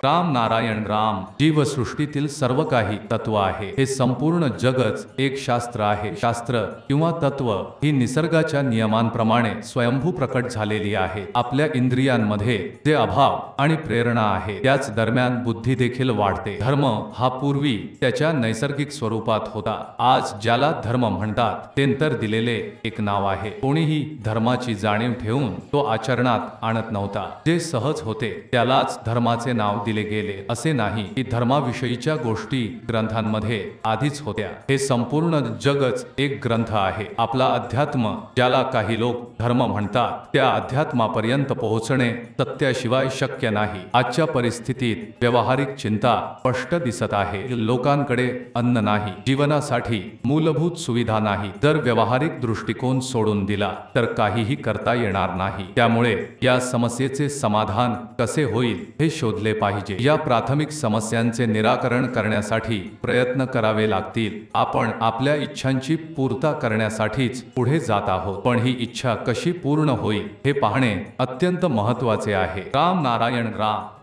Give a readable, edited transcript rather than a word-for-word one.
राम नारायण राम जीवसृष्टीतील सर्व काही तत्व आहे। हे संपूर्ण जगच एक शास्त्र आहे। शास्त्र किंवा तत्व ही निसर्गाच्या नियमांप्रमाणे स्वयंभू प्रकट झालेली आहे। आपल्या इंद्रियांमध्ये जे अभाव आणि प्रेरणा आहे त्याच दरम्यान बुद्धी देखील वाढते। धर्म हा पूर्वी त्याच्या नैसर्गिक स्वरूपात होता। आज ज्याला धर्म म्हणतात ते नंतर दिलेले एक नाव आहे। कोणीही धर्माची जाणीव ठेवून तो आचरणात आणत नव्हता। जे सहज होते त्यालाच धर्माचे नाव दिले गेले। असे नाही की धर्माविषयीच्या गोष्टी ग्रंथांमध्ये आधीच होत्या। हे संपूर्ण जगच एक ग्रंथ आहे। आपला अध्यात्म ज्याला काही लोक धर्म म्हणतात त्या अध्यात्मापर्यंत पोहोचणे सत्याशिवाय शक्य नाही। आजच्या परिस्थितीत व्यावहारिक चिंता स्पष्ट दिसत आहे। लोकांकडे अन्न नाही, जीवनासाठी मूलभूत सुविधा नाही। जर व्यावहारिक दृष्टिकोन सोडून दिला तर काहीही करता येणार नाही। त्यामुळे या समस्येचे समाधान कसे होईल हे शोधले पाहिजे। या प्राथमिक समस्यांचे निराकरण करण्यासाठी प्रयत्न करावे लागतील। आपण आपल्या इच्छांची पूर्तता करण्यासाठीच पुढे जात आहोत, पण ही इच्छा कशी पूर्ण होईल हे पाहणे अत्यंत महत्त्वाचे आहे। राम नारायण राम।